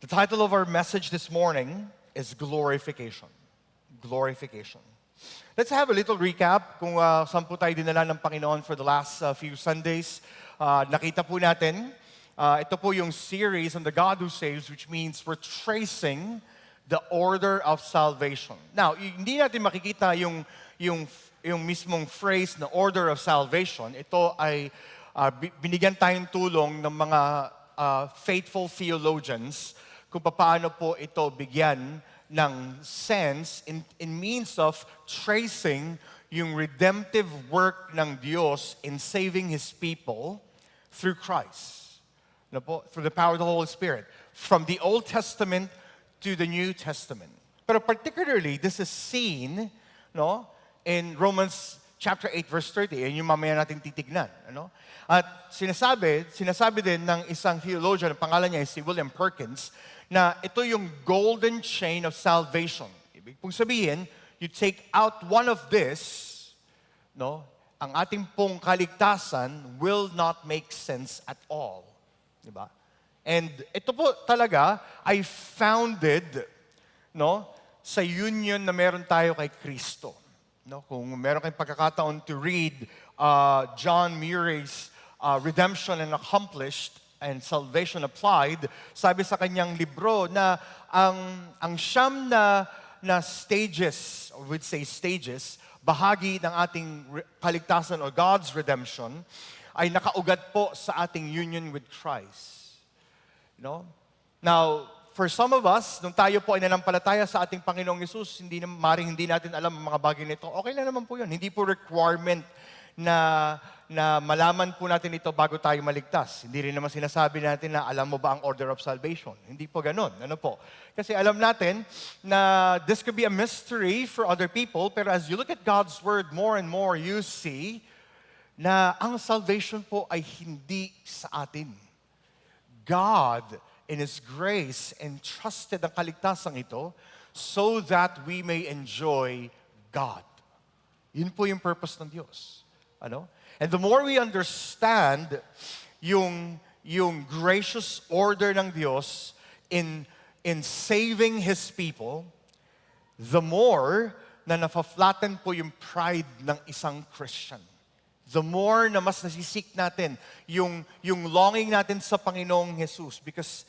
The title of our message this morning is Glorification. Glorification. Let's have a little recap kung saan po tayo dinala ng Panginoon for the last few Sundays. Nakita po natin, ito po yung series on the God who saves, which means we're tracing the order of salvation. Now, hindi natin makikita yung mismong phrase na order of salvation. Ito ay binigyan tayong tulong ng mga faithful theologians kung paano po ito bigyan ng sense in means of tracing yung redemptive work ng Diyos in saving His people through Christ. Ano po? Through the power of the Holy Spirit. From the Old Testament to the New Testament. Pero particularly, this is seen in Romans chapter 8, verse 30. Yan yung mamaya natin titignan. At sinasabi din ng isang theologian, ang pangalan niya ay si William Perkins, na ito yung golden chain of salvation. Ibig pong sabihin, you take out one of this, ang ating pong kaligtasan will not make sense at all. Diba? And ito po talaga ay founded sa union na meron tayo kay Kristo. Kung meron kayong pagkakataon to read John Murray's Redemption and Accomplished and Salvation Applied, sabi sa kanyang libro na ang siyam na stages, or we'd say stages, bahagi ng ating kaligtasan or God's redemption, ay nakaugat po sa ating union with Christ. Now, for some of us, nung tayo po ay nanampalataya sa ating Panginoong Yesus, hindi natin alam ang mga bagay nito. Okay lang naman po yun. Hindi po requirement na malaman po natin ito bago tayo maligtas. Hindi rin naman sinasabi natin na alam mo ba ang order of salvation. Hindi po ganun. Ano po? Kasi alam natin na this could be a mystery for other people, pero as you look at God's Word more and more, you see na ang salvation po ay hindi sa atin. God, in His grace, entrusted ang kaligtasan ito so that we may enjoy God. Yun po yung purpose ng Diyos. And the more we understand yung gracious order ng Diyos in saving His people, the more na nafa-flatten po yung pride ng isang Christian. The more na mas nasisik natin yung longing natin sa Panginoong Jesus, because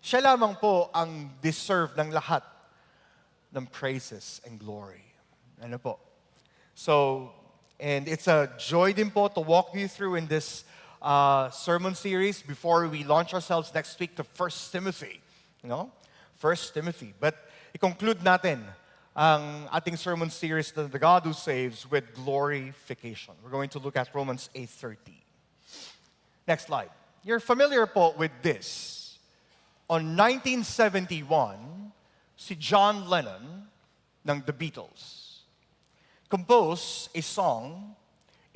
siya lamang po ang deserve ng lahat ng praises and glory. Ano po? So, and it's a joy din po to walk you through in this sermon series before we launch ourselves next week to 1 Timothy. 1 Timothy. But i-conclude natin ang ating sermon series, The God Who Saves, with glorification. We're going to look at Romans 8:30. Next slide. You're familiar po with this. On 1971, si John Lennon ng The Beatles composed a song,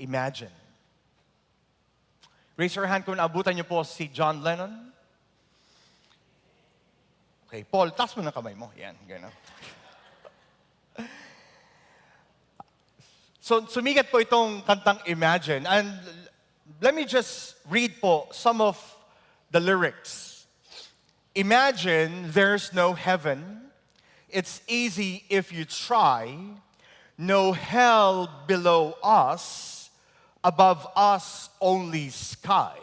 Imagine. Raise your hand kung naabutan niyo po si John Lennon. Okay, Paul, taas mo ng kamay mo. Yan, gano'n. So, sumigat po itong kantang Imagine. And let me just read po some of the lyrics. Imagine there's no heaven. It's easy if you try. No hell below us, above us only sky.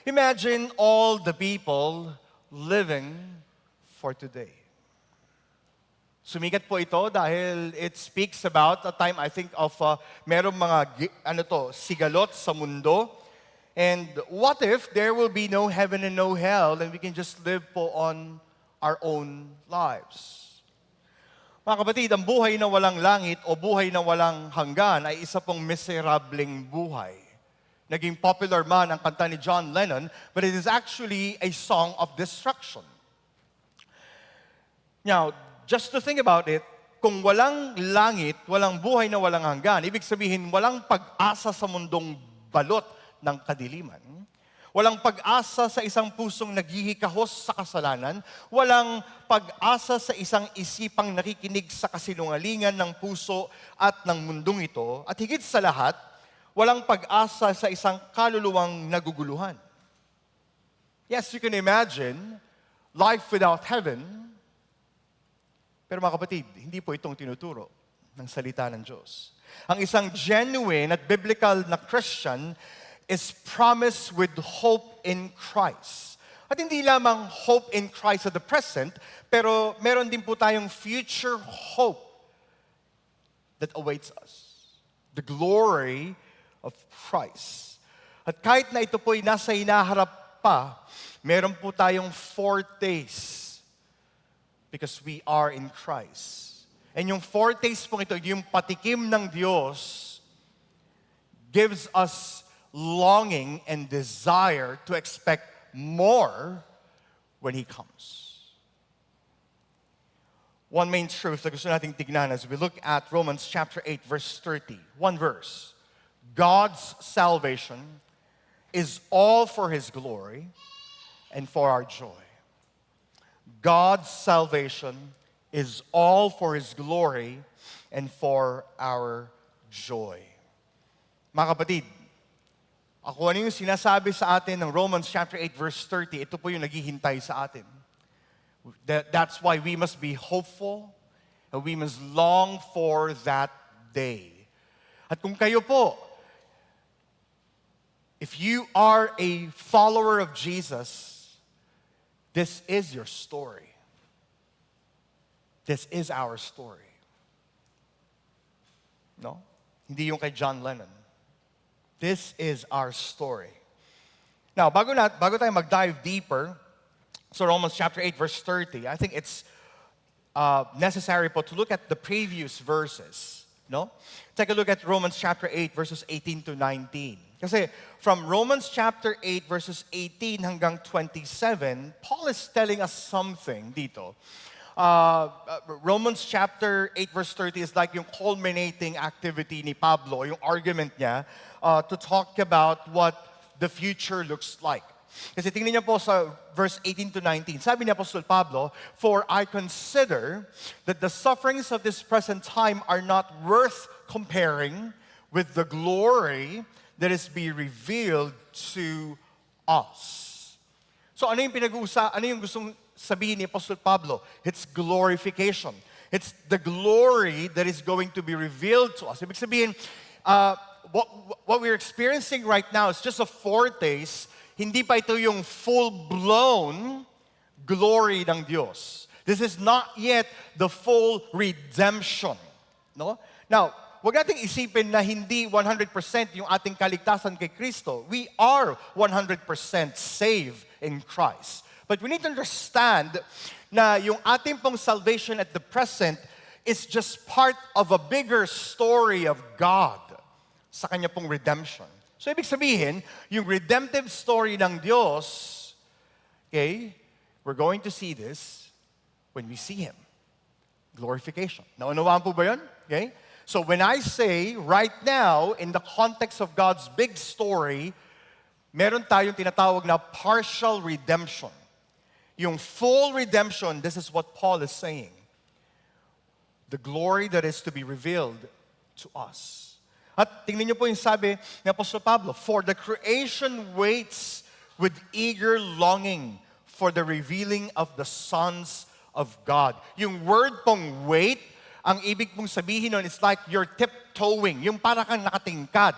Imagine all the people living for today. Sumikat po ito dahil it speaks about a time, I think, of merong mga sigalot sa mundo. And what if there will be no heaven and no hell and we can just live po on our own lives? Mga kapatid, ang buhay na walang langit o buhay na walang hanggan ay isa pong miserableng buhay. Naging popular man ang kanta ni John Lennon, but it is actually a song of destruction. Now, just to think about it, kung walang langit, walang buhay na walang hanggan, ibig sabihin walang pag-asa sa mundong balot ng kadiliman. Walang pag-asa sa isang pusong naghihikahos sa kasalanan. Walang pag-asa sa isang isipang nakikinig sa kasinungalingan ng puso at ng mundong ito. At higit sa lahat, walang pag-asa sa isang kaluluwang naguguluhan. Yes, you can imagine life without heaven. Pero mga kapatid, hindi po itong tinuturo ng salita ng Diyos. Ang isang genuine at biblical na Christian is promised with hope in Christ. At hindi lamang hope in Christ at the present, pero meron din po tayong future hope that awaits us. The glory of Christ. At kahit na ito po'y nasa hinaharap pa, meron po tayong foretaste because we are in Christ. And yung foretaste po ito, yung patikim ng Diyos, gives us longing and desire to expect more when He comes. One main truth na gusto nating tignan as we look at Romans chapter 8, verse 30. One verse. God's salvation is all for His glory and for our joy. God's salvation is all for His glory and for our joy. Mga kapatid, ako ano yung sinasabi sa atin ng Romans chapter 8 verse 30, ito po yung naghihintay sa atin. That's why we must be hopeful and we must long for that day. At kung kayo po, if you are a follower of Jesus, this is your story. This is our story. No? Hindi yung kay John Lennon. This is our story. Now, bago tayo mag-dive deeper, so Romans chapter 8, verse 30, I think it's necessary po to look at the previous verses. No? Take a look at Romans chapter 8, verses 18 to 19. Kasi from Romans chapter 8, verses 18 hanggang 27, Paul is telling us something dito. Romans chapter 8, verse 30 is like yung culminating activity ni Pablo, yung argument niya, to talk about what the future looks like. Kasi tingnan niyo po sa verse 18 to 19. Sabi ni Apostol Pablo, "For I consider that the sufferings of this present time are not worth comparing with the glory that is be revealed to us." So ano yung gustong sabihin ni Apostol Pablo? It's glorification. It's the glory that is going to be revealed to us. Ibig sabihin, what we're experiencing right now is just a foretaste. Hindi pa ito yung full-blown glory ng Diyos. This is not yet the full redemption. No? Now, huwag nating isipin na hindi 100% yung ating kaligtasan kay Kristo. We are 100% saved in Christ. But we need to understand na yung ating pong salvation at the present is just part of a bigger story of God sa Kanya pong redemption. So, ibig sabihin, yung redemptive story ng Diyos, okay, we're going to see this when we see Him. Glorification. Naunawaan po ba yun? Okay? So, when I say, right now, in the context of God's big story, meron tayong tinatawag na partial redemption. Yung full redemption, this is what Paul is saying. The glory that is to be revealed to us. At tingnan niyo po yung sabi ni Apostol Pablo, "For the creation waits with eager longing for the revealing of the sons of God." Yung word pong wait, ang ibig pong sabihin nun is like you're tiptoeing, yung para kang nakatingkad.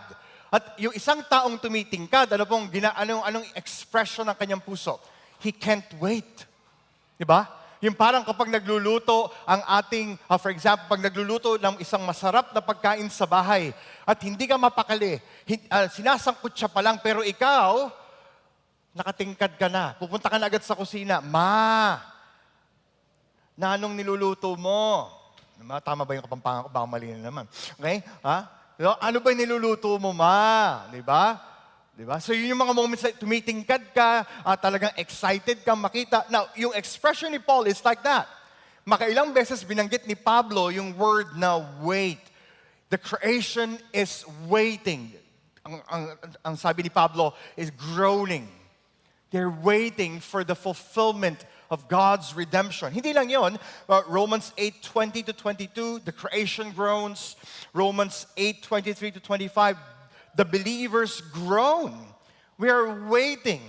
At yung isang taong tumitingkad, anong expression ng kanyang puso? He can't wait. Diba? Yung parang kapag nagluluto ang ating, for example, pag nagluluto ng isang masarap na pagkain sa bahay at hindi ka mapakali, sinasangkot siya pa lang, pero ikaw, nakatingkad ka na. Pupunta ka na agad sa kusina, "Ma, na anong niluluto mo?" Tama ba yung kapampangan ko? Baka mali na naman. Okay? Ha? Ano ba yung niluluto mo, Ma? Diba? Diba? So yun yung mga moments na tumitingkad ka, talagang excited kang makita. Now, yung expression ni Paul is like that. Makailang beses binanggit ni Pablo yung word na wait. The creation is waiting. Ang sabi ni Pablo is groaning. They're waiting for the fulfillment of God's redemption. Hindi lang yun, Romans 8:20 to 22, the creation groans. Romans 8:23 to 25, the believers groan. We are waiting.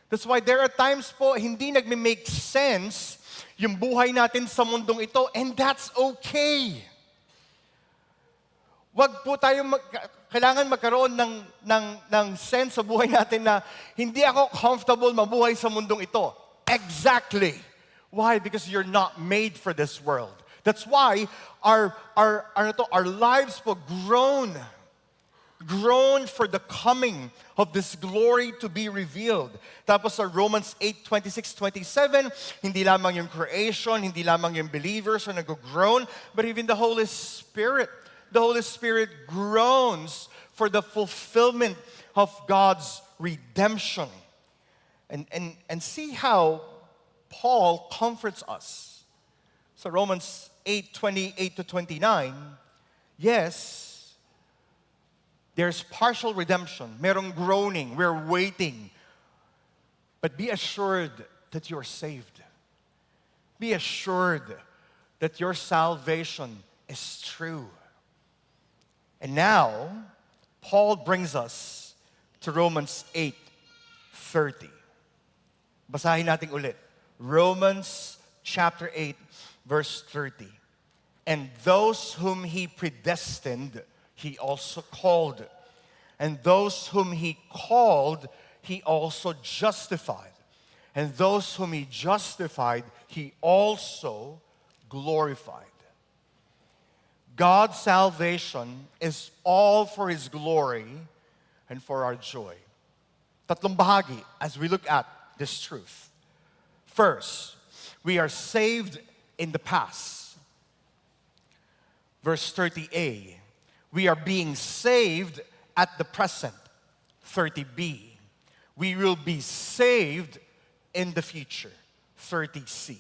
That's why there are times po, hindi nagme-make sense yung buhay natin sa mundong ito, and that's okay. Wag po tayo, kailangan magkaroon ng sense sa buhay natin na hindi ako comfortable mabuhay sa mundong ito. Exactly. Why? Because you're not made for this world. That's why our lives po grown for the coming of this glory to be revealed. Tapos sa Romans 8:26-27, hindi lamang yung creation, hindi lamang yung believers ang nag-groan, but even the Holy Spirit. The Holy Spirit groans for the fulfillment of God's redemption. And see how Paul comforts us. So Romans 8:28-29, yes, there's partial redemption. Merong groaning. We're waiting. But be assured that you're saved. Be assured that your salvation is true. And now, Paul brings us to Romans 8:30. Basahin natin ulit. Romans chapter 8, verse 30. And those whom he predestined, he also called. And those whom he called, he also justified. And those whom he justified, he also glorified. God's salvation is all for his glory and for our joy. Tatlong bahagi as we look at this truth. First, we are saved in the past. Verse 30a. We are being saved at the present. 30b. We will be saved in the future. 30c.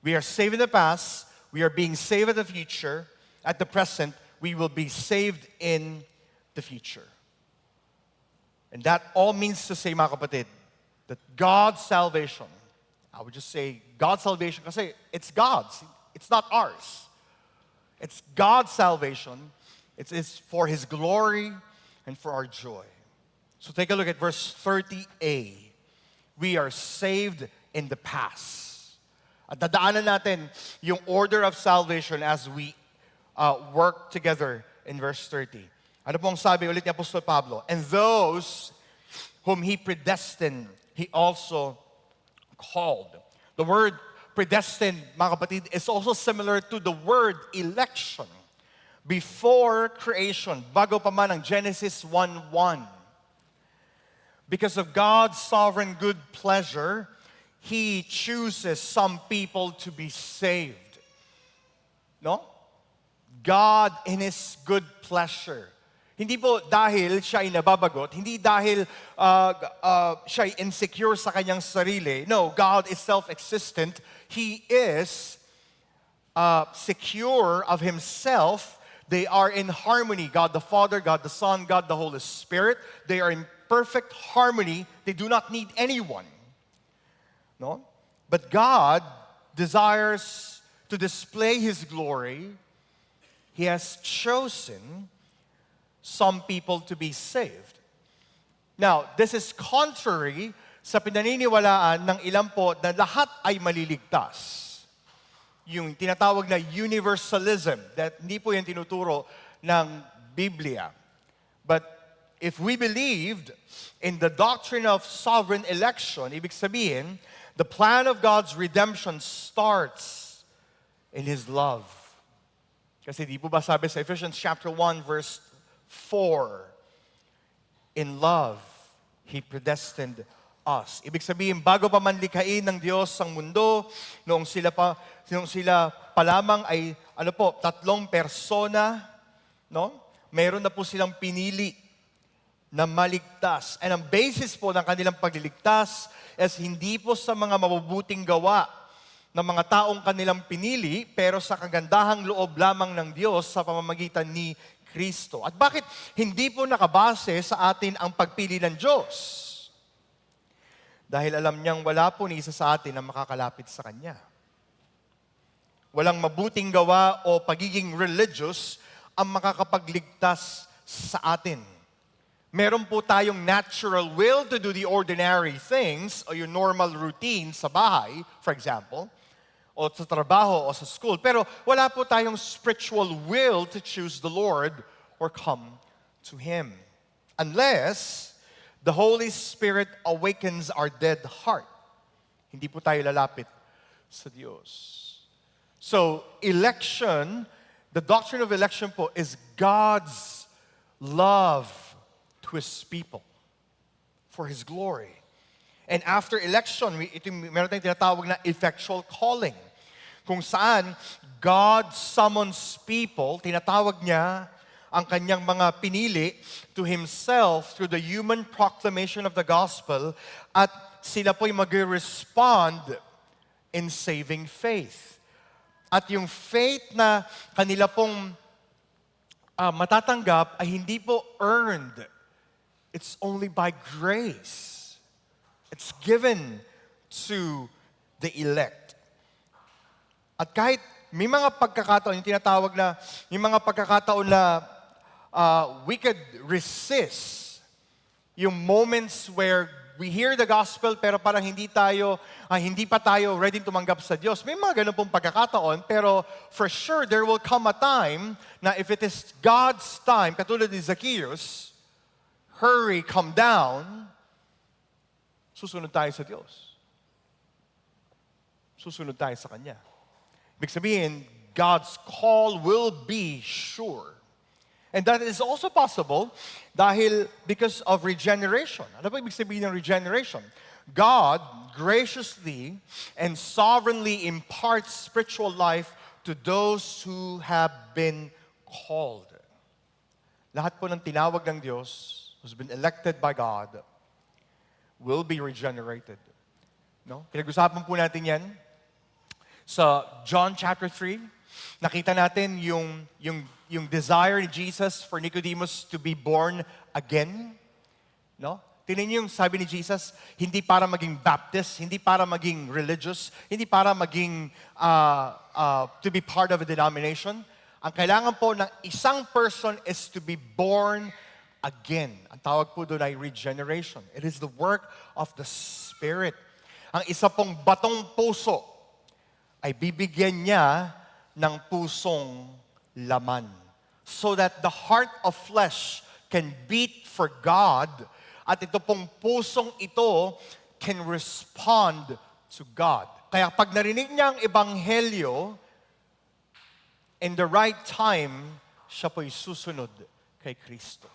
We are saved in the past. We are being saved in the future. At the present, we will be saved in the future. And that all means to say, mga kapatid, that God's salvation, I would just say God's salvation kasi it's God's. It's not ours. It's God's salvation. It is for his glory and for our joy. So take a look at verse 30a. We are saved in the past. At dadaanan natin yung order of salvation as we work together in verse 30. Ano pong sabi ulit ni Apostol Pablo? And those whom he predestined, he also called. The word predestined, mga kapatid, is also similar to the word election. Before creation, bago pa man ang Genesis 1:1. Because of God's sovereign good pleasure, he chooses some people to be saved. No? God in his good pleasure. Hindi po dahil siya ay nababagot, hindi dahil siya ay insecure sa kanyang sarili. No, God is self-existent. He is secure of himself. They are in harmony. God the Father, God the Son, God the Holy Spirit. They are in perfect harmony. They do not need anyone. No? But God desires to display his glory. He has chosen some people to be saved. Now, this is contrary sa pinaniniwalaan ng ilan po na lahat ay maliligtas. Yung tinatawag na universalism, that hindi po yung tinuturo ng Biblia. But if we believed in the doctrine of sovereign election, ibig sabihin, the plan of God's redemption starts in his love. Kasi di po ba sabi sa Ephesians chapter 1 verse 4, in love, he predestined us. Ibig sabihin, bago pa man likhain ng Diyos ang mundo, noong sila pa lamang ay, tatlong persona, no? Meron na po silang pinili na maligtas. And ang basis po ng kanilang pagliligtas is hindi po sa mga mabubuting gawa ng mga taong kanilang pinili, pero sa kagandahang loob lamang ng Diyos sa pamamagitan ni Kristo. At bakit hindi po nakabase sa atin ang pagpili ng Diyos? Dahil alam niyang wala po ni isa sa atin na makakalapit sa Kanya. Walang mabuting gawa o pagiging religious ang makakapagligtas sa atin. Meron po tayong natural will to do the ordinary things o yung normal routine sa bahay, for example, o sa trabaho o sa school. Pero wala po tayong spiritual will to choose the Lord or come to Him. Unless the Holy Spirit awakens our dead heart. Hindi po tayo lalapit sa Diyos. So, election, the doctrine of election po is God's love to His people for His glory. And after election, meron tayong tinatawag na effectual calling. Kung saan God summons people, tinatawag niya ang kanyang mga pinili to Himself through the human proclamation of the gospel at sila po'y mag-respond in saving faith. At yung faith na kanila pong matatanggap ay hindi po earned. It's only by grace. It's given to the elect. At kahit may mga pagkakataon, yung tinatawag na, yung mga pagkakataon na we could resist yung moments where we hear the gospel pero parang hindi pa tayo ready tumanggap sa Diyos. May mga ganun pong pagkakataon, pero for sure there will come a time na if it is God's time, katulad ni Zacchaeus, hurry, come down, susunod tayo sa Diyos. Susunod tayo sa Kanya. Ibig sabihin, God's call will be sure. And that is also possible because of regeneration. Ano ba ibig sabihin ng regeneration? God graciously and sovereignly imparts spiritual life to those who have been called. Lahat po ng tinawag ng Diyos, who's been elected by God, will be regenerated. No? Pinag-usapan po natin yan sa John chapter 3. Nakita natin yung desire ni Jesus for Nicodemus to be born again. No? Tingnan niyo yung sabi ni Jesus, hindi para maging Baptist, hindi para maging religious, hindi para maging to be part of a denomination. Ang kailangan po ng isang person is to be born again. Ang tawag po doon ay regeneration. It is the work of the Spirit. Ang isa pong batong puso ay bibigyan niya ng pusong laman. So that the heart of flesh can beat for God at ito pong pusong ito can respond to God. Kaya pag narinig niya ang ebanghelyo, in the right time, siya po'y susunod kay Kristo.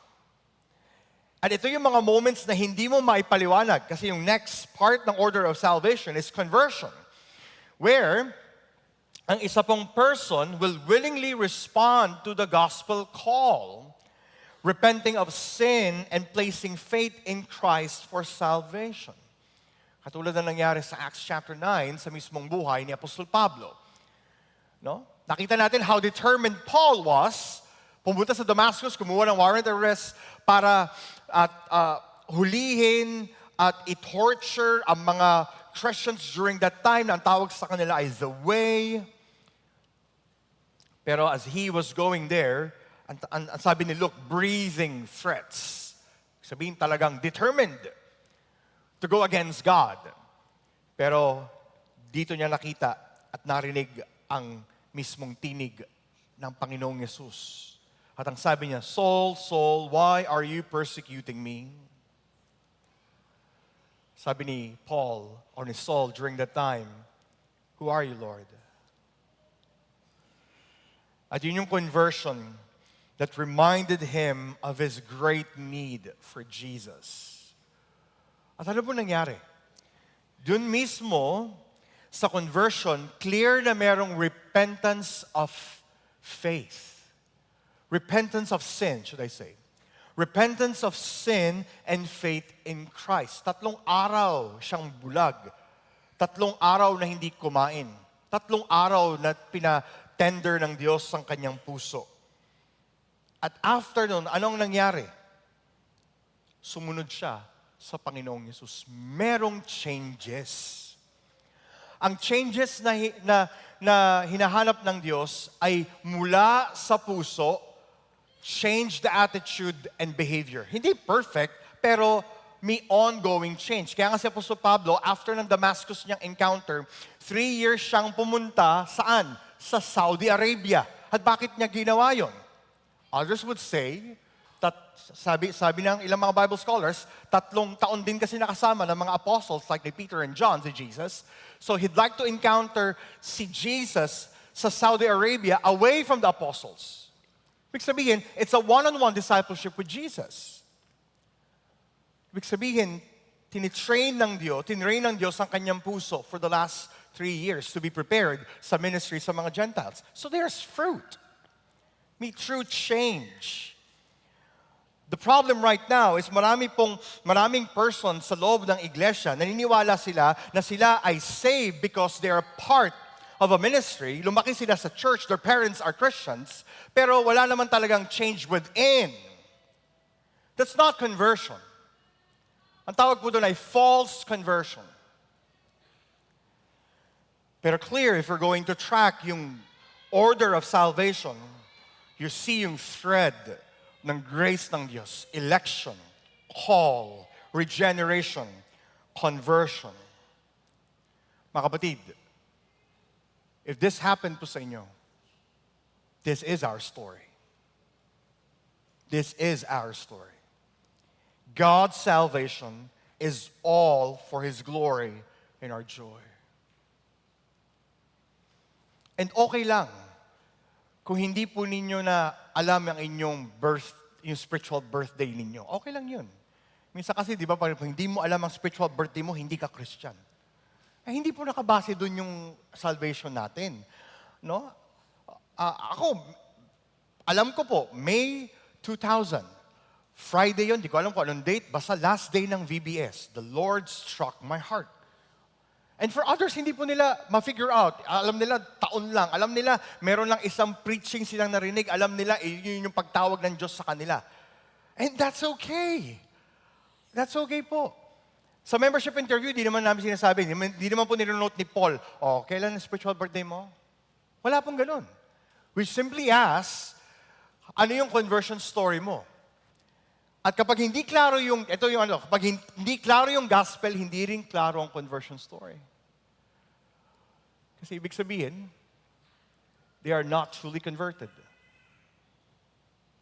At ito yung mga moments na hindi mo maipaliwanag kasi yung next part ng order of salvation is conversion. Where ang isa pong person will willingly respond to the gospel call, repenting of sin and placing faith in Christ for salvation. Katulad na nangyari sa Acts chapter 9 sa mismong buhay ni Apostol Pablo. No? Nakita natin how determined Paul was. Pumunta sa Damascus, kumuha ng warrant of arrest para hulihin at i-torture ang mga Christians during that time na ang tawag sa kanila ay the Way. Pero as he was going there, ang sabi ni Luke, breathing threats. Sabihin talagang determined to go against God. Pero dito niya nakita at narinig ang mismong tinig ng Panginoong Yesus. At ang sabi niya, Saul, Saul, why are you persecuting me? Sabi ni Paul or ni Saul during that time, who are you, Lord? At yun yung conversion that reminded him of his great need for Jesus. At ano po nangyari? Doon mismo, sa conversion, clear na merong repentance of faith. Repentance of sin, should I say. Repentance of sin and faith in Christ. 3 araw siyang bulag. 3 araw na hindi kumain. 3 araw na pinatender ng Diyos ang kanyang puso. At after nun, anong nangyari? Sumunod siya sa Panginoong Yesus. Merong changes. Ang changes na hinahanap ng Diyos ay mula sa puso change the attitude and behavior. Hindi perfect, pero may ongoing change. Kaya nga si Apostol Pablo, after ng Damascus niyang encounter, 3 years siyang pumunta, saan? Sa Saudi Arabia. At bakit niya ginawa yon? Others would say, sabi ng ilang mga Bible scholars, 3 taon din kasi nakasama ng mga apostles like ni Peter and John, si Jesus. So he'd like to encounter si Jesus sa Saudi Arabia away from the apostles. Ibig sabihin, it's a one-on-one discipleship with Jesus. Ibig sabihin, tinrain ng Diyos ang kanyang puso for the last 3 years to be prepared sa ministry sa mga Gentiles. So there's fruit. May true change. The problem right now is maraming persons sa loob ng iglesia, naniniwala sila na sila ay saved because they are part of a ministry. Lumaki sila sa church, their parents are Christians, pero wala naman talagang change within. That's not conversion. Ang tawag po doon ay false conversion. Pero clear, if we're going to track yung order of salvation, you see yung thread ng grace ng Diyos. Election, call, regeneration, conversion. Mga kapatid, if this happened po sa inyo, this is our story. This is our story. God's salvation is all for His glory and our joy. And okay lang kung hindi po ninyo na alam ang inyong yung spiritual birthday ninyo. Okay lang yun. Minsan kasi, di ba, kung hindi mo alam ang spiritual birthday mo, hindi ka Christian. Eh, hindi po nakabase doon yung salvation natin. No? Ako, alam ko po, May 2000, Friday yon, di ko alam kung anong date, basta last day ng VBS. The Lord struck my heart. And for others, hindi po nila ma-figure out. Alam nila, taon lang. Alam nila, meron lang isang preaching silang narinig. Alam nila, yun yung pagtawag ng Diyos sa kanila. And that's okay. That's okay po. Sa membership interview, di naman namin sinasabi, di naman po nilinote ni Paul, kailan ang spiritual birthday mo? Wala pong ganun. We simply ask, ano yung conversion story mo? At kapag hindi klaro kapag hindi klaro yung gospel, hindi rin klaro ang conversion story. Kasi ibig sabihin, they are not truly converted.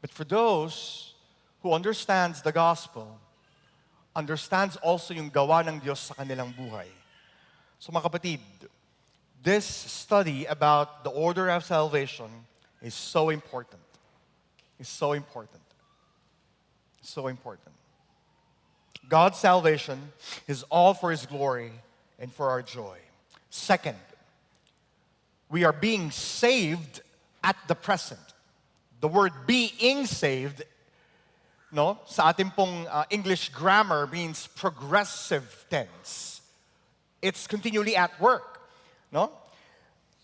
But for those who understands the gospel, understands also yung gawa ng Diyos sa kanilang buhay. So mga kapatid, this study about the order of salvation is so important. It's so important. So important. God's salvation is all for His glory and for our joy. Second, we are being saved at the present. The word being saved, sa ating pong English grammar means progressive tense. It's continually at work.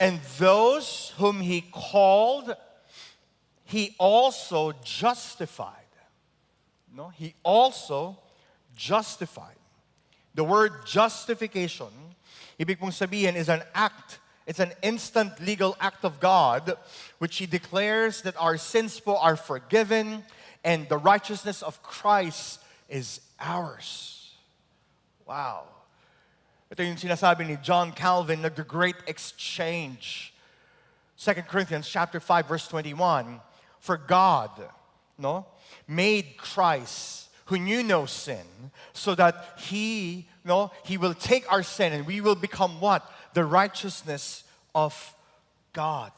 And those whom He called, He also justified. He also justified. The word justification, ibig pong sabihin, is an act. It's an instant legal act of God which He declares that our sins po are forgiven and the righteousness of Christ is ours. Wow. Ito yung sinasabi ni John Calvin, the great exchange. 2 Corinthians chapter 5, verse 21. For God, made Christ, who knew no sin, so that He will take our sin and we will become what? The righteousness of God.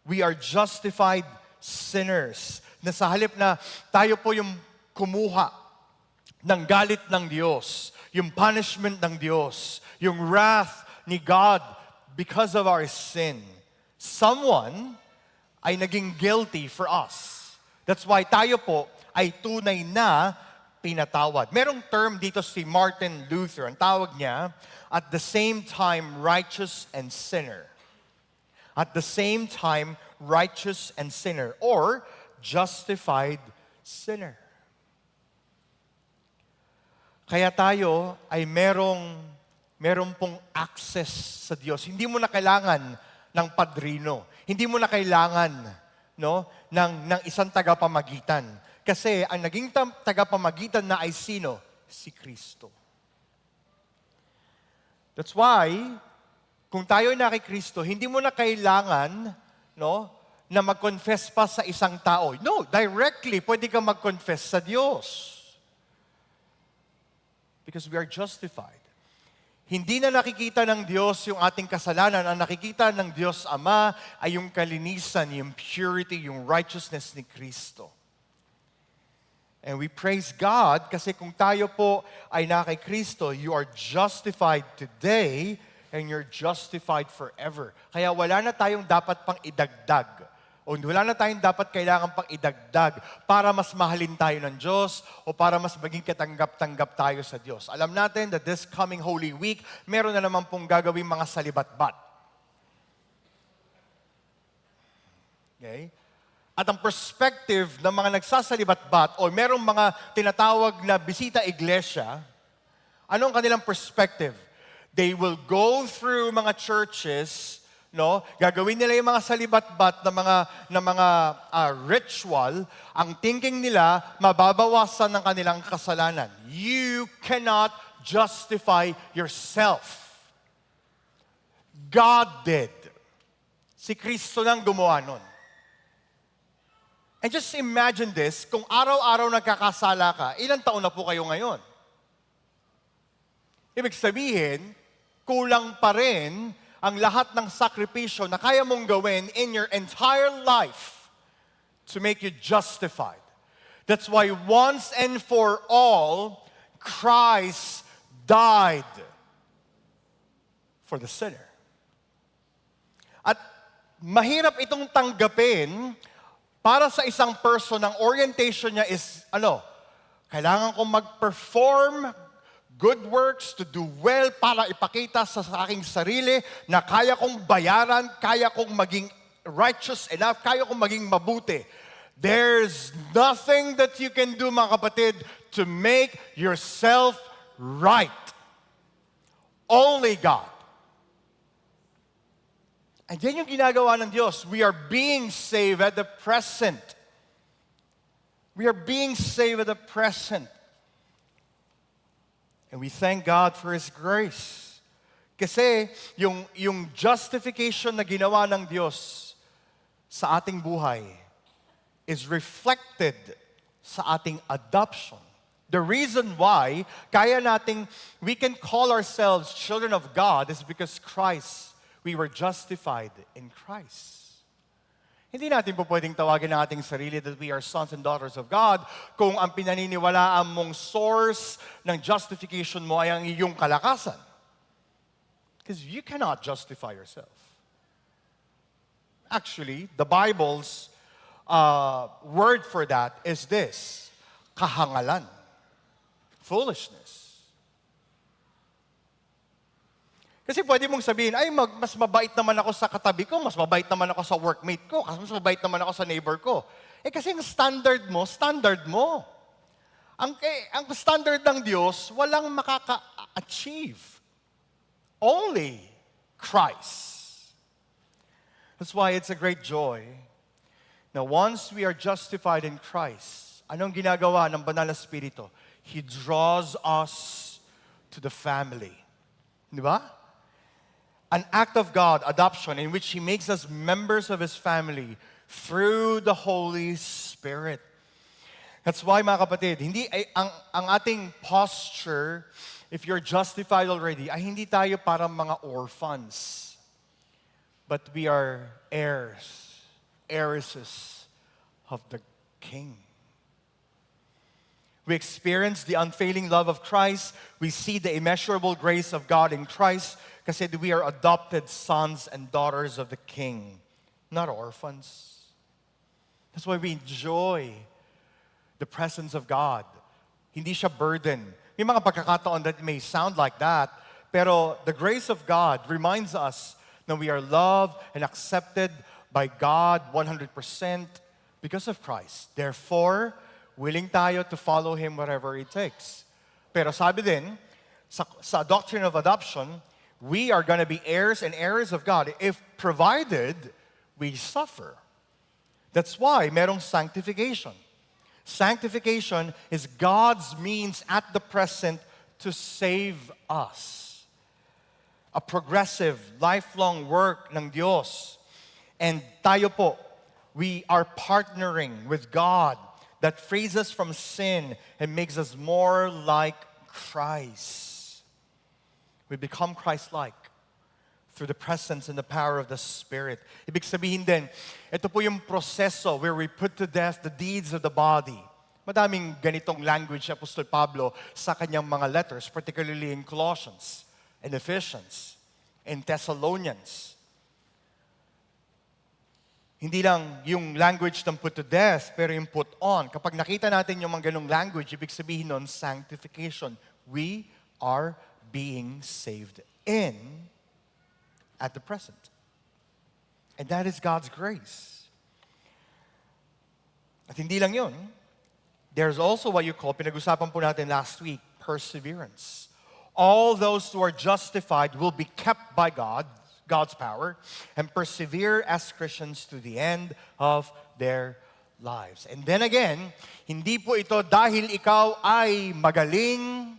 We are justified sinners. Na sa halip na tayo po yung kumuha ng galit ng Diyos, yung punishment ng Diyos, yung wrath ni God because of our sin. Someone ay naging guilty for us. That's why tayo po ay tunay na pinatawad. Merong term dito si Martin Luther. Ang tawag niya, at the same time, righteous and sinner. At the same time, righteous and sinner. Or, justified sinner. Kaya tayo ay merong pong access sa Diyos. Hindi mo na kailangan ng padrino. Hindi mo na kailangan no, ng isang tagapamagitan. Kasi ang naging tagapamagitan na ay sino? Si Kristo. That's why, kung tayo na kay Kristo, hindi mo na kailangan, no, na mag-confess pa sa isang tao. No, directly, pwede kang mag-confess sa Diyos. Because we are justified. Hindi na nakikita ng Diyos yung ating kasalanan. Ang nakikita ng Diyos Ama ay yung kalinisan, yung purity, yung righteousness ni Kristo. And we praise God kasi kung tayo po ay na kay Kristo, you are justified today and you're justified forever. Kaya wala na tayong dapat pang idagdag. O wala na tayong dapat kailangan pang idagdag para mas mahalin tayo ng Diyos o para mas maging katanggap-tanggap tayo sa Diyos. Alam natin that this coming Holy Week, meron na naman pong gagawing mga salibat-bat. Okay? At ang perspective ng mga nagsasalibat-bat o merong mga tinatawag na bisita iglesia, anong kanilang perspective? They will go through mga churches, no? Gagawin nila yung mga salibat-bat na mga ritual. Ang thinking nila, mababawasan ng kanilang kasalanan. You cannot justify yourself. God did. Si Kristo lang gumawa nun. And just imagine this, kung araw-araw nagkakasala ka, ilang taon na po kayo ngayon? Ibig sabihin, kulang pa rin ang lahat ng sakripisyo na kaya mong gawin in your entire life to make you justified. That's why once and for all, Christ died for the sinner. At mahirap itong tanggapin para sa isang person, ang orientation niya is, kailangan kong mag-perform good works to do well para ipakita sa aking sarili na kaya kong bayaran, kaya kong maging righteous enough, kaya kong maging mabuti. There's nothing that you can do, mga kapatid, to make yourself right. Only God. And yan yung ginagawa ng Diyos. We are being saved at the present. We are being saved at the present. And we thank God for His grace. Kasi yung justification na ginawa ng Diyos sa ating buhay is reflected sa ating adoption. The reason why we can call ourselves children of God is because we were justified in Christ. Hindi natin po pwedeng tawagin ang ating sarili that we are sons and daughters of God kung ang pinaniniwalaan mong source ng justification mo ay ang iyong kalakasan. Because you cannot justify yourself. Actually, the Bible's word for that is this: kahangalan, foolishness. Kasi pwede mong sabihin, mas mabait naman ako sa katabi ko, mas mabait naman ako sa workmate ko, mas mabait naman ako sa neighbor ko. Kasi ang standard mo. Ang standard ng Diyos, walang makaka-achieve. Only Christ. That's why it's a great joy. Now, once we are justified in Christ, anong ginagawa ng Banal na Espiritu? He draws us to the family. Di ba? An act of God, adoption, in which He makes us members of His family through the Holy Spirit. That's why, mga kapatid, ang ating posture, if you're justified already, ay hindi tayo parang mga orphans. But we are heiresses of the King. We experience the unfailing love of Christ. We see the immeasurable grace of God in Christ kasi we are adopted sons and daughters of the King, not orphans. That's why we enjoy the presence of God. Hindi siya burden. May mga pagkakataon that may sound like that, pero the grace of God reminds us that we are loved and accepted by God 100% because of Christ. Therefore, willing tayo to follow Him whatever it takes. Pero sabi din, sa doctrine of adoption, we are going to be heirs and heirs of God if provided we suffer. That's why merong sanctification. Sanctification is God's means at the present to save us. A progressive, lifelong work ng Diyos. And tayo po, we are partnering with God that frees us from sin and makes us more like Christ. We become Christ-like through the presence and the power of the Spirit. Ibig sabihin din, ito po yung proseso where we put to death the deeds of the body. Madaming ganitong language si Apostol Pablo sa kanyang mga letters, particularly in Colossians, in Ephesians, in Thessalonians. Hindi lang yung language ng put to death, pero yung put on. Kapag nakita natin yung mga ganong language, ibig sabihin nun, sanctification. We are being saved in at the present. And that is God's grace. At hindi lang yun, there's also what you call, pinag-usapan po natin last week, perseverance. All those who are justified will be kept by God's power, and persevere as Christians to the end of their lives. And then again, hindi po ito dahil ikaw ay magaling,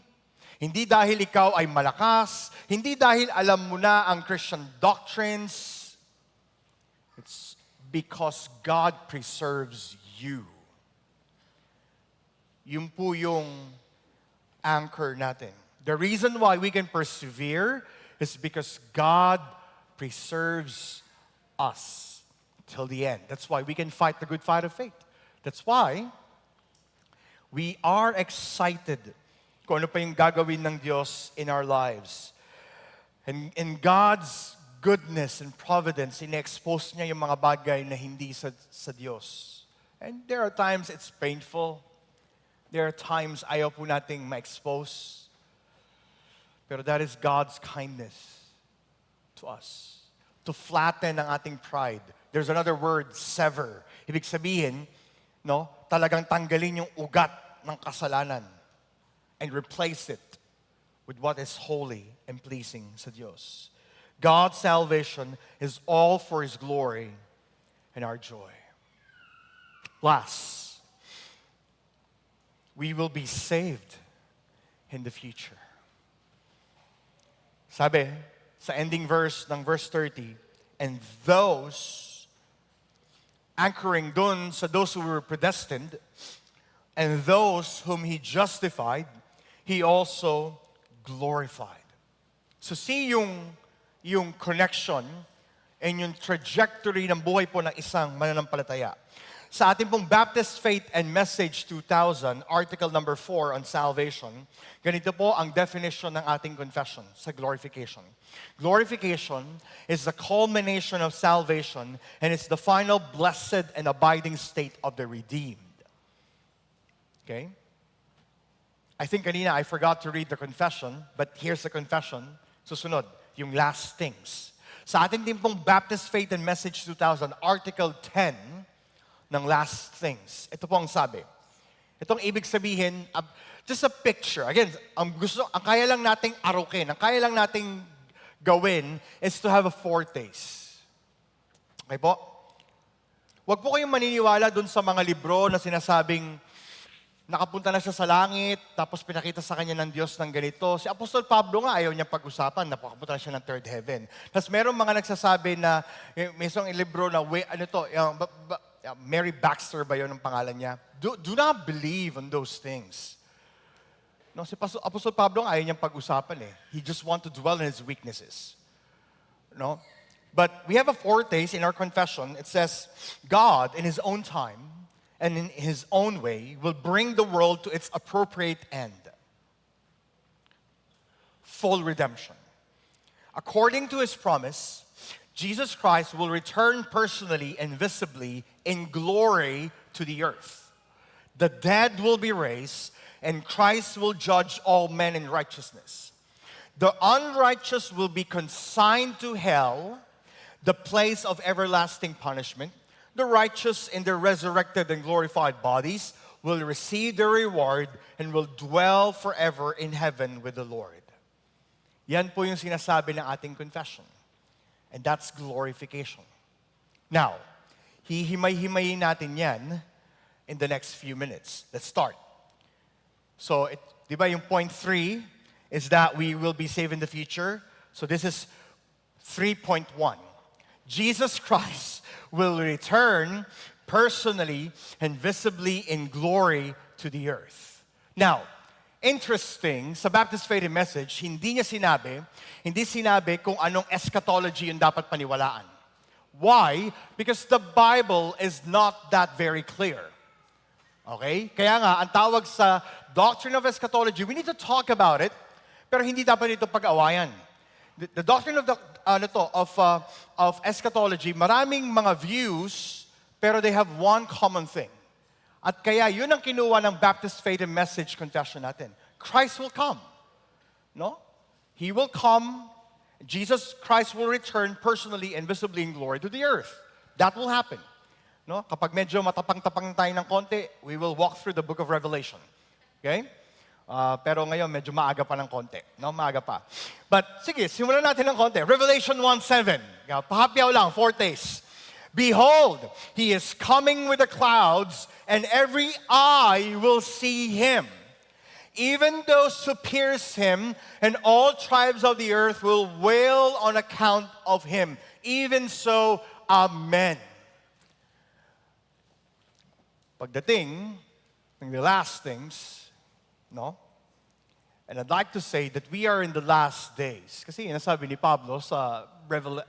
hindi dahil ikaw ay malakas, hindi dahil alam mo na ang Christian doctrines. It's because God preserves you. Yun po yung anchor natin. The reason why we can persevere is because God preserves us till the end. That's why we can fight the good fight of faith. That's why we are excited kung ano pa yung gagawin ng Diyos in our lives. And in God's goodness and providence, ine-expose niya yung mga bagay na hindi sa Diyos. And there are times it's painful. There are times ayaw po nating ma-expose. Pero that is God's kindness to us. To flatten ang ating pride. There's another word, sever. Ibig sabihin, no, talagang tanggalin yung ugat ng kasalanan and replace it with what is holy and pleasing sa Diyos. God's salvation is all for His glory and our joy. Last, we will be saved in the future. Sabi, sa ending verse ng verse 30, and those, anchoring dun sa those who were predestined, and those whom He justified, He also glorified. So see yung connection and yung trajectory ng buhay po ng isang mananampalataya. Sa ating pong Baptist Faith and Message 2000, article number 4 on salvation, ganito po ang definition ng ating confession sa glorification. Glorification is the culmination of salvation and it's the final blessed and abiding state of the redeemed. Okay? I think kanina I forgot to read the confession, but here's the confession. Susunod, yung last things. Sa ating din pong Baptist Faith and Message 2000, article 10, ng last things. Ito po ang sabi. Itong ibig sabihin, just a picture. Again, ang kaya lang nating arukin, ang kaya lang nating gawin is to have a foretaste. Okay po? Huwag po kayong maniniwala dun sa mga libro na sinasabing nakapunta na siya sa langit, tapos pinakita sa kanya ng Diyos ng ganito. Si Apostol Pablo nga, ayaw niya pag-usapan, napakapunta na siya ng third heaven. Tapos meron mga nagsasabi na, may isang libro na, Mary Baxter ba yun ang pangalan niya? Do not believe on those things. No, si Apostol Pablo ayaw niyang pag-usapan eh. He just want to dwell in his weaknesses. No? But we have a foretaste in our confession. It says, God, in His own time and in His own way, will bring the world to its appropriate end. Full redemption. According to His promise, Jesus Christ will return personally and visibly in glory to the earth. The dead will be raised, and Christ will judge all men in righteousness. The unrighteous will be consigned to hell, the place of everlasting punishment. The righteous in their resurrected and glorified bodies will receive their reward and will dwell forever in heaven with the Lord. Yan po yung sinasabi ng ating confession. And that's glorification. Now, hihimay-himayin natin yan in the next few minutes. Let's start. So, di ba yung point 3 is that we will be saved in the future. So this is 3.1. Jesus Christ will return personally and visibly in glory to the earth. Now, interesting, sa Baptist Faith and Message, hindi sinabi kung anong eschatology yung dapat paniwalaan. Why? Because the Bible is not that very clear. Okay? Kaya nga, ang tawag sa doctrine of eschatology, we need to talk about it, pero hindi dapat ito pag-awayan. The doctrine of eschatology, maraming mga views, pero they have one common thing. At kaya yun ang kinuha ng Baptist Faith and Message confession natin. Christ will come. No? He will come. Jesus Christ will return personally and visibly in glory to the earth. That will happen. No? Kapag medyo matapang-tapang tayo ng konti, we will walk through the book of Revelation. Okay? Pero ngayon, medyo maaga pa ng konti. No? Maaga pa. But sige, simulan natin ng konti. Revelation 1:7. Pahapyaw lang, foretaste. Behold, He is coming with the clouds, and every eye will see Him. Even those who pierce Him, and all tribes of the earth will wail on account of Him. Even so, Amen. Pagdating ng the last things, no? And I'd like to say that we are in the last days. Kasi nasabi ni Pablo sa 2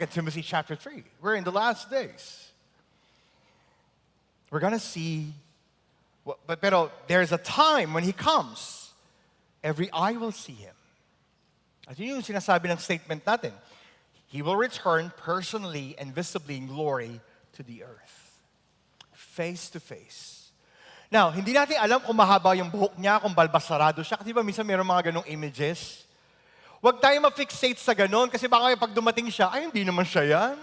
Timothy chapter 3. We're in the last days. We're gonna see, pero there's a time when He comes, every eye will see Him. At yun yung sinasabi ng statement natin. He will return personally and visibly in glory to the earth. Face to face. Now, hindi natin alam kung mahaba yung buhok niya, kung balbasarado siya. Kasi ba minsan mayroong mga ganong images? Huwag tayo ma-fixate sa ganon kasi baka pag dumating siya, ay hindi naman siya yan.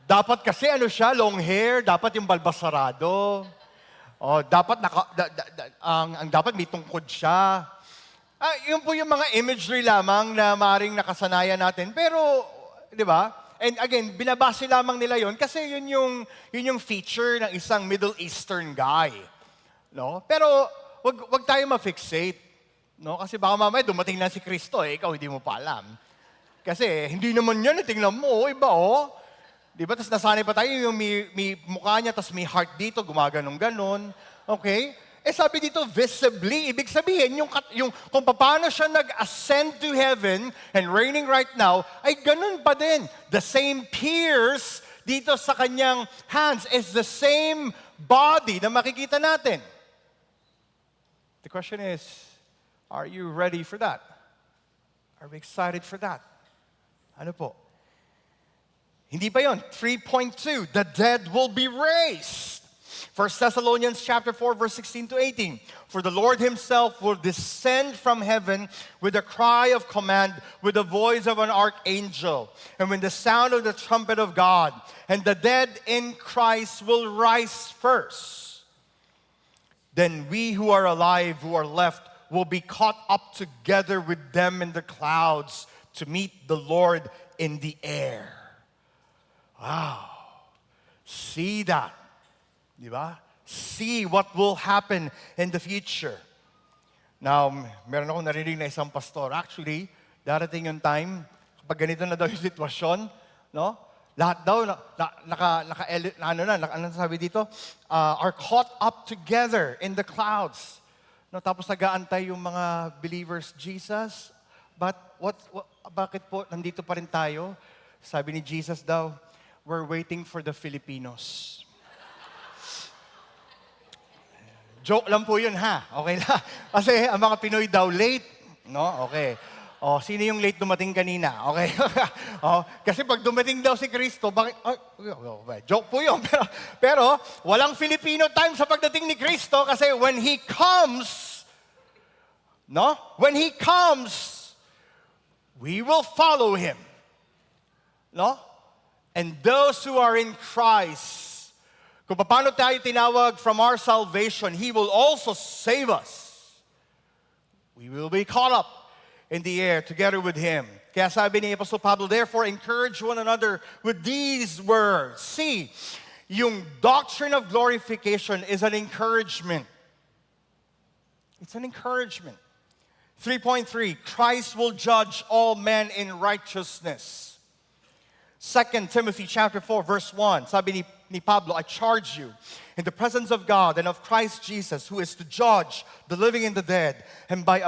Dapat kasi siya, long hair, dapat yung balbasarado. O, dapat ang dapat may tungkod siya. Yun po yung mga imagery lamang na maaaring nakasanayan natin. Pero, di ba? And again, binabase lamang nila yon kasi yun yung feature ng isang Middle Eastern guy. No? Pero, wag tayo ma-fixate. No? Kasi baka mamaya dumating na si Kristo, ikaw hindi mo pa alam. Kasi hindi naman yan, tingnan mo, iba Di ba? Tapos nasanay pa tayo yung may mukha niya, tapos may heart dito, gumaganong-ganon. Okay? Sabi dito, visibly, ibig sabihin, yung kung paano siya nag-ascend to heaven and reigning right now, ay ganun pa din. The same pierce dito sa kanyang hands is the same body na makikita natin. The question is, are you ready for that? Are we excited for that? Ano po? Hindi pa yon. 3.2, the dead will be raised. 1 Thessalonians chapter 4, verse 16 to 18. For the Lord Himself will descend from heaven with a cry of command, with the voice of an archangel, and with the sound of the trumpet of God. And the dead in Christ will rise first. Then we who are alive, who are left, will be caught up together with them in the clouds to meet the Lord in the air. Wow. See that. Di ba? See what will happen in the future. Now, meron akong narinig na isang pastor. Actually, darating yung time, kapag ganito na daw yung sitwasyon, no? Lahat daw, ano sabi dito? Are caught up together in the clouds. No, tapos nag-aantay yung mga believers, Jesus, bakit po nandito pa rin tayo? Sabi ni Jesus daw, we're waiting for the Filipinos. Joke lang po yun, ha? Okay lang. Kasi ang mga Pinoy daw late. No? Okay. Sino yung late dumating kanina? Okay. Kasi pag dumating daw si Kristo, bakit? Joke po yun. Pero walang Filipino time sa pagdating ni Kristo kasi when He comes, no? When He comes, we will follow Him. No? And those who are in Christ, kung paano tayo tinawag from our salvation, He will also save us. We will be caught up. in the air together with Him. Kaya sabi ni Apostle Pablo, therefore, encourage one another with these words. See, yung doctrine of glorification is an encouragement. It's an encouragement. 3.3, Christ will judge all men in righteousness. 2 Timothy chapter 4, verse 1, sabi ni Pablo, I charge you in the presence of God and of Christ Jesus, who is to judge the living and the dead, and by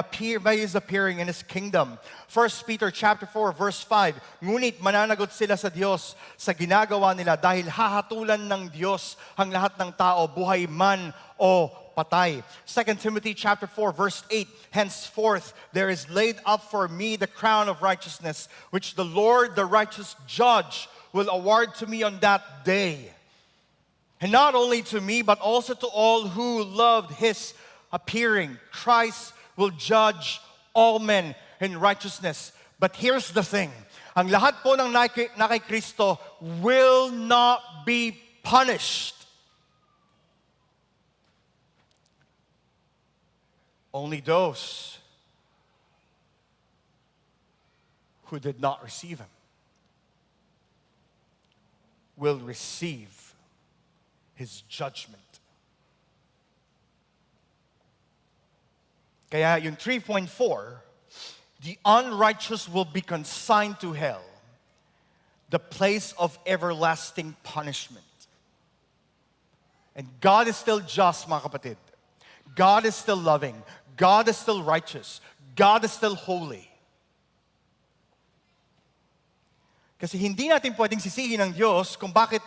His appearing in His kingdom. 1 Peter chapter 4, verse 5, ngunit mananagot sila sa Diyos sa ginagawa nila dahil hahatulan ng Diyos ang lahat ng tao, buhay man o patay. 2 Timothy chapter 4, verse 8, henceforth there is laid up for me the crown of righteousness, which the Lord, the righteous judge, will award to me on that day. And not only to me, but also to all who loved His appearing. Christ will judge all men in righteousness. But here's the thing. Ang lahat po ng na kay Kristo will not be punished. Only those who did not receive Him will receive His judgment. Kaya yung 3.4, the unrighteous will be consigned to hell, the place of everlasting punishment. And God is still just, mga kapatid. God is still loving. God is still righteous. God is still holy. Kasi hindi natin pwedeng sisihin ng Diyos kung bakit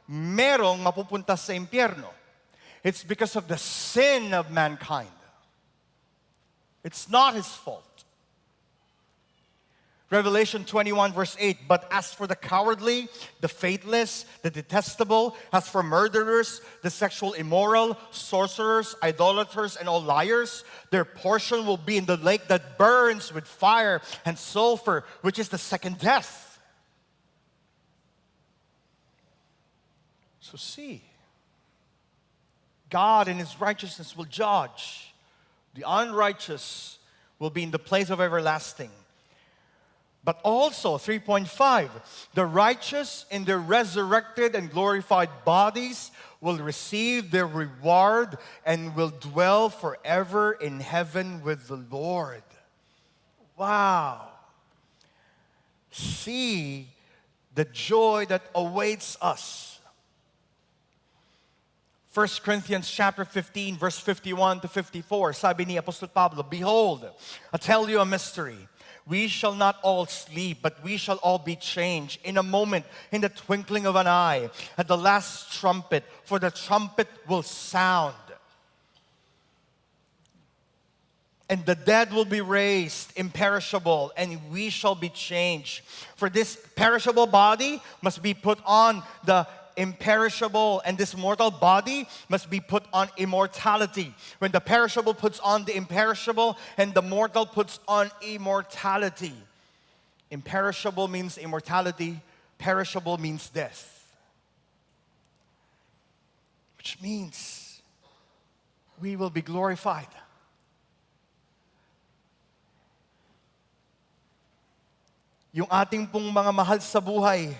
merong mapupunta sa impyerno. It's because of the sin of mankind. It's not His fault. Revelation 21 verse 8, but as for the cowardly, the faithless, the detestable, as for murderers, the sexual immoral, sorcerers, idolaters, and all liars, their portion will be in the lake that burns with fire and sulfur, which is the second death. So see, God in His righteousness will judge. The unrighteous will be in the place of everlasting. But also, 3.5, the righteous in their resurrected and glorified bodies will receive their reward and will dwell forever in heaven with the Lord. Wow. See the joy that awaits us. 1 Corinthians chapter 15, verse 51 to 54, sabi ni Apostle Pablo, behold, I tell you a mystery. We shall not all sleep, but we shall all be changed in a moment, in the twinkling of an eye, at the last trumpet, for the trumpet will sound. And the dead will be raised imperishable, and we shall be changed. For this perishable body must be put on the imperishable, and this mortal body must be put on immortality. When the perishable puts on the imperishable, and the mortal puts on immortality. Imperishable means immortality, perishable means death. Which means we will be glorified. Yung ating pong mga mahal sa buhay,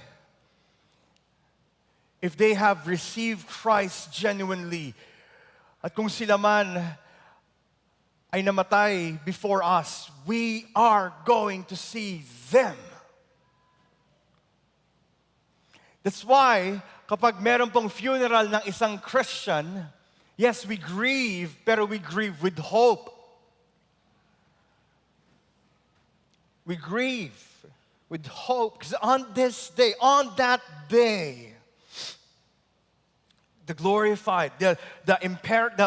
if they have received Christ genuinely, at kung sila man ay namatay before us, we are going to see them. That's why, kapag meron pong funeral ng isang Christian, yes, we grieve, pero we grieve with hope. We grieve with hope, because on this day, on that day, the glorified, the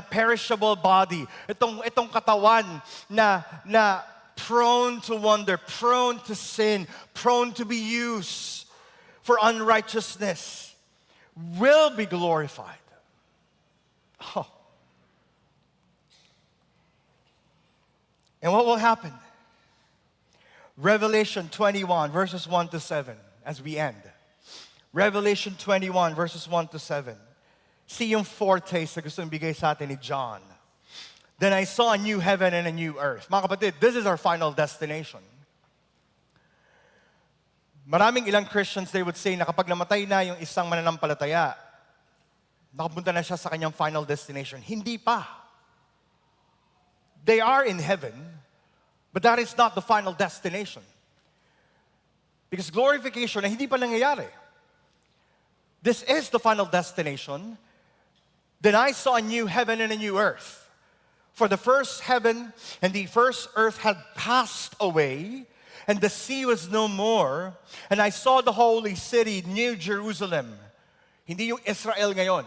perishable body, itong katawan na prone to wander, prone to sin, prone to be used for unrighteousness, will be glorified. Oh. And what will happen? Revelation 21, verses 1 to 7, as we end. Revelation 21, verses 1 to 7. See yung foretaste na gustong bigay sa atin ni John. Then I saw a new heaven and a new earth. Mga kapatid, this is our final destination. Maraming ilang Christians, they would say na kapag namatay na yung isang mananampalataya, nakapunta na siya sa kanyang final destination. Hindi pa. They are in heaven, but that is not the final destination. Because glorification ay hindi pa nangyayari. This is the final destination. Then I saw a new heaven and a new earth. For the first heaven and the first earth had passed away, and the sea was no more. And I saw the holy city, New Jerusalem. Hindi yung Israel ngayon.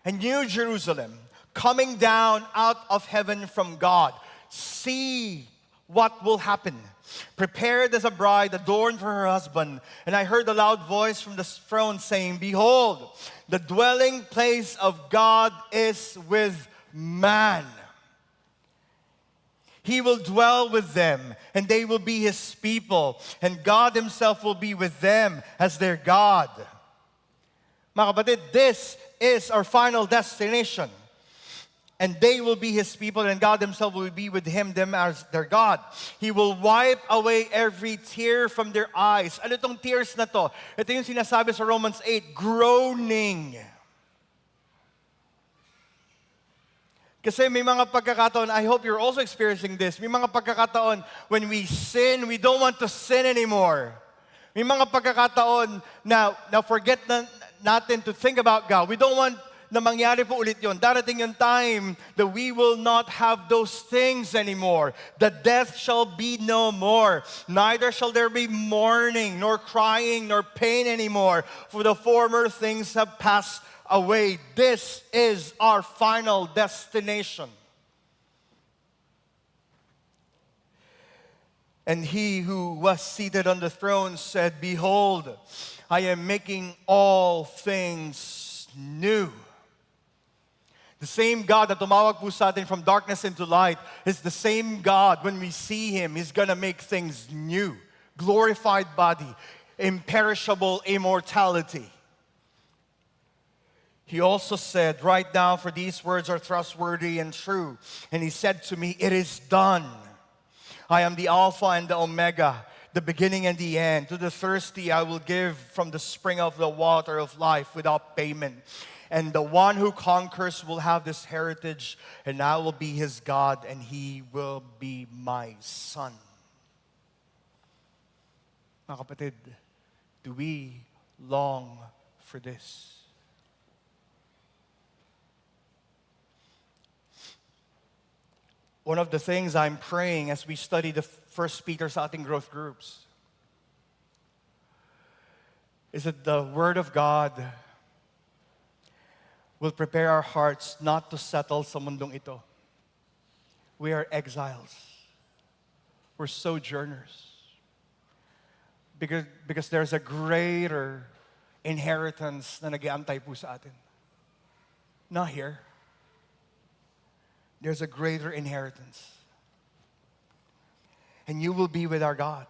And New Jerusalem, coming down out of heaven from God. See what will happen. Prepared as a bride adorned for her husband. And I heard a loud voice from the throne saying, Behold, the dwelling place of God is with man. He will dwell with them, and they will be His people, and God Himself will be with them as their God. Mga kapatid, this is our final destination. And they will be His people, and God Himself will be with them as their God. He will wipe away every tear from their eyes. Ano itong tears na to? Ito yung sinasabi sa Romans 8, groaning. Kasi may mga pagkakataon, I hope you're also experiencing this, may mga pagkakataon when we sin, we don't want to sin anymore. May mga pagkakataon na forget natin to think about God. We don't want na mangyari po ulit yun. Darating yung time that we will not have those things anymore. The death shall be no more. Neither shall there be mourning, nor crying, nor pain anymore. For the former things have passed away. This is our final destination. And He who was seated on the throne said, Behold, I am making all things new. The same God that tumawag po sa atin from darkness into light is the same God when we see Him, He's gonna make things new. Glorified body, imperishable immortality. He also said, Write down, for these words are trustworthy and true. And He said to me, It is done. I am the Alpha and the Omega, the beginning and the end. To the thirsty I will give from the spring of the water of life without payment. And the one who conquers will have this heritage, and I will be his God, and he will be my son. Mga kapatid, do we long for this? One of the things I'm praying as we study the First Peter sa ating growth groups is that the Word of God will prepare our hearts not to settle sa mundong ito. We are exiles. We're sojourners. Because there's a greater inheritance na nag-aantay po sa atin. Not here. There's a greater inheritance. And you will be with our God.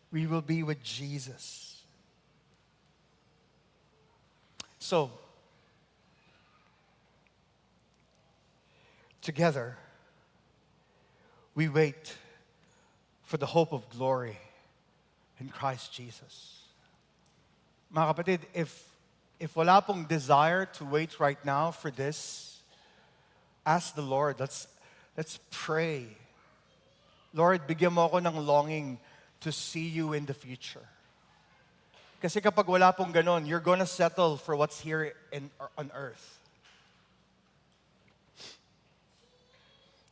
We will be with Jesus. So, together, we wait for the hope of glory in Christ Jesus. Mga kapatid, if wala pong desire to wait right now for this, ask the Lord. Let's pray. Lord, bigyan mo ako ng longing to see you in the future. Kasi kapag wala pong ganon, you're gonna settle for what's here on earth.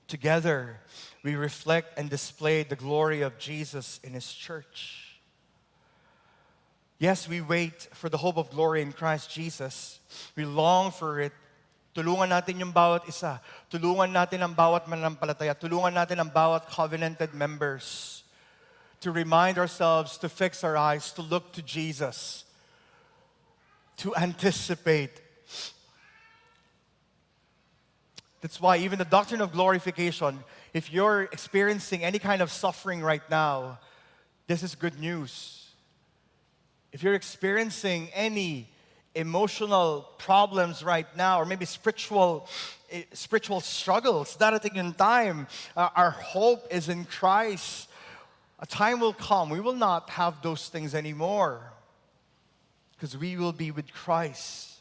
Together, we reflect and display the glory of Jesus in His church. Yes, we wait for the hope of glory in Christ Jesus. We long for it. Tulungan natin yung bawat isa. Tulungan natin ang bawat mananampalataya. Tulungan natin ang bawat covenanted members to remind ourselves, to fix our eyes, to look to Jesus, to anticipate. That's why even the doctrine of glorification, if you're experiencing any kind of suffering right now, this is good news. If you're experiencing any emotional problems right now, or maybe spiritual struggles, darating yung time, our hope is in Christ. A time will come, we will not have those things anymore because we will be with Christ.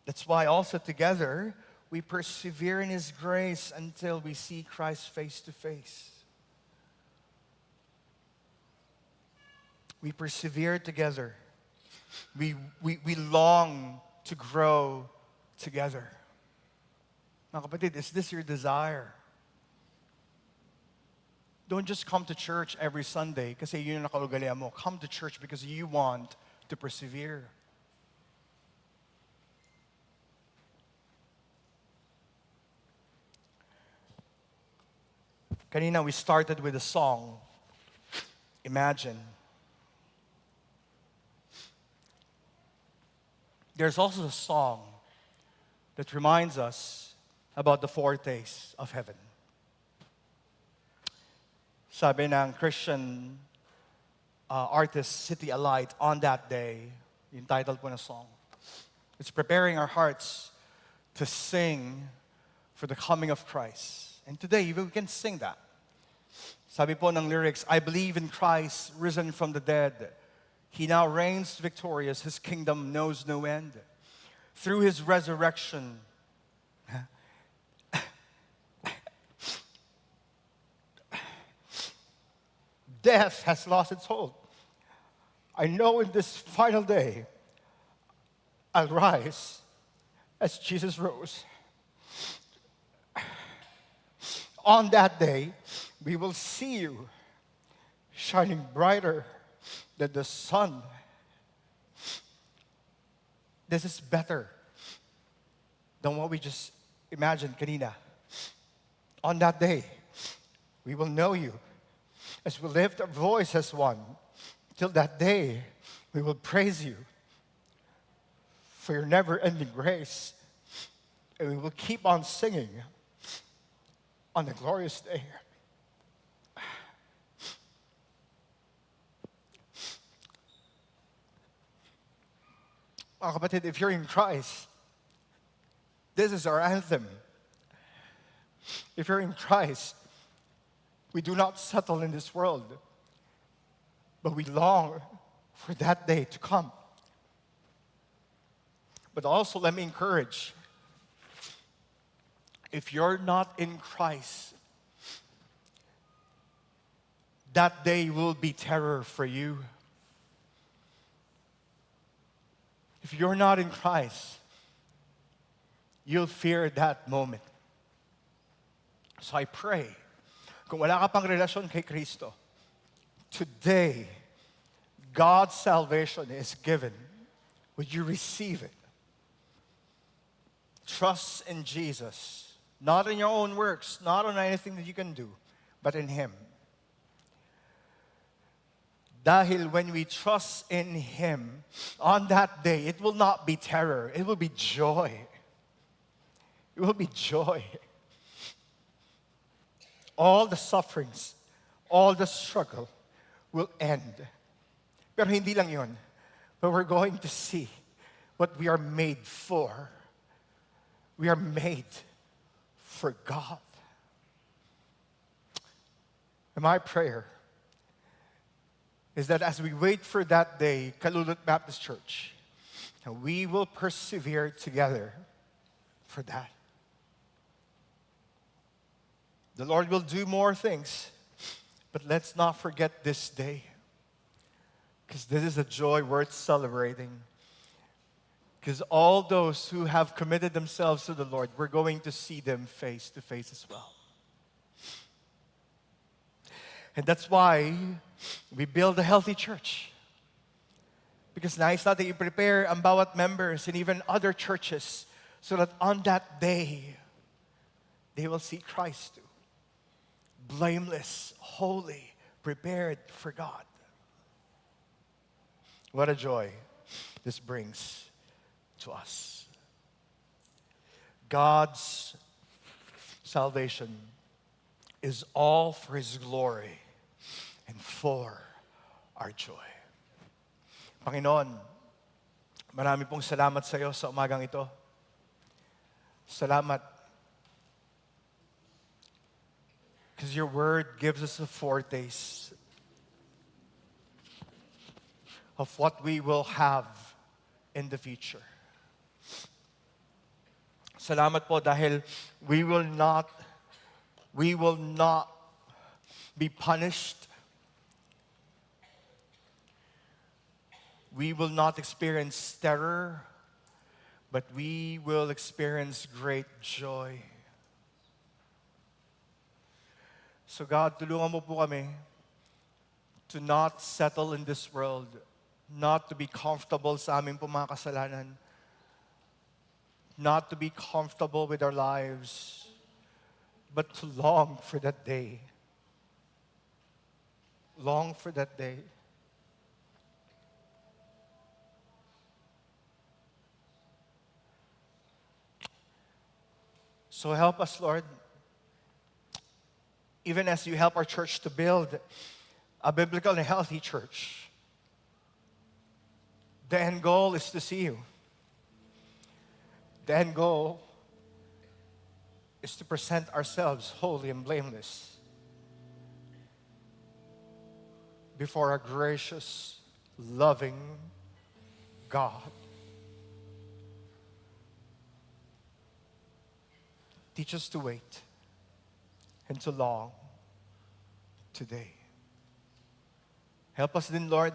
That's why also together, we persevere in His grace until we see Christ face to face. We persevere together. We long to grow together. Mga kapatid, is this your desire? Don't just come to church every Sunday kasi yun yung nakaugalian mo. Come to church because you want to persevere. Kanina we started with a song, Imagine. There's also a song that reminds us about the foretastes of heaven. Sabi ng Christian artist City Alight, On That Day, yung title po ng song. It's preparing our hearts to sing for the coming of Christ. And today, we can sing that. Sabi po ng lyrics, I believe in Christ, risen from the dead. He now reigns victorious. His kingdom knows no end. Through His resurrection, death has lost its hold. I know in this final day, I'll rise as Jesus rose. On that day, we will see you shining brighter than the sun. This is better than what we just imagined kanina. On that day, we will know you as we lift our voice as one. Till that day, we will praise you for your never-ending grace. And we will keep on singing on the glorious day. Mga kapatid, if you're in Christ, this is our anthem. If you're in Christ, we do not settle in this world, but we long for that day to come. But also, let me encourage, if you're not in Christ, that day will be terror for you. If you're not in Christ, you'll fear that moment. So I pray, kung wala ka pang relasyon kay Kristo, today, God's salvation is given. Would you receive it? Trust in Jesus, not in your own works, not on anything that you can do, but in Him. Dahil when we trust in Him, on that day, it will not be terror, it will be joy. It will be joy. All the sufferings, all the struggle will end. Pero hindi lang yun. But we're going to see what we are made for. We are made for God. And my prayer is that as we wait for that day, Kalulut Baptist Church, we will persevere together for that. The Lord will do more things, but let's not forget this day, because this is a joy worth celebrating. Because all those who have committed themselves to the Lord, we're going to see them face to face as well. And that's why we build a healthy church. Because nais natin i-prepare ang bawat members and even other churches so that on that day, they will see Christ too. Blameless, holy, prepared for God. What a joy this brings to us. God's salvation is all for His glory and for our joy. Panginoon, Marami pong salamat sa iyo sa umagang ito. Salamat. Because your word gives us a foretaste of what we will have in the future. Salamat po dahil we will not be punished. We will not experience terror, but we will experience great joy. So God, tulungan mo po kami to not settle in this world, not to be comfortable sa aming po mga kasalanan, not to be comfortable with our lives, but to long for that day. Long for that day. So help us, Lord, even as you help our church to build a biblical and healthy church. The end goal is to see you. The end goal is to present ourselves holy and blameless before a gracious, loving God. Teach us to wait and to long today. Help us din, Lord,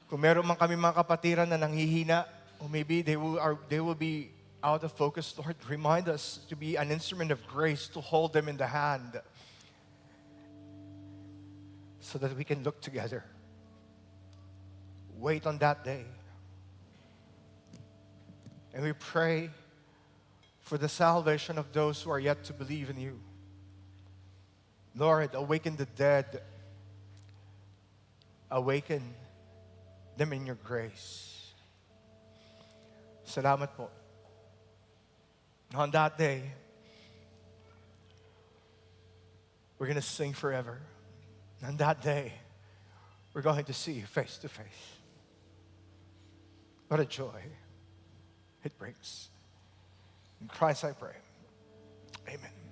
kung meron man kami mga kapatiran na nanghihina, or maybe they will be out of focus, Lord, remind us to be an instrument of grace, to hold them in the hand, so that we can look together. Wait on that day. And we pray for the salvation of those who are yet to believe in you. Lord, awaken the dead. Awaken them in your grace. Salamat po. On that day, we're going to sing forever. On that day, we're going to see you face to face. What a joy it brings. In Christ I pray. Amen.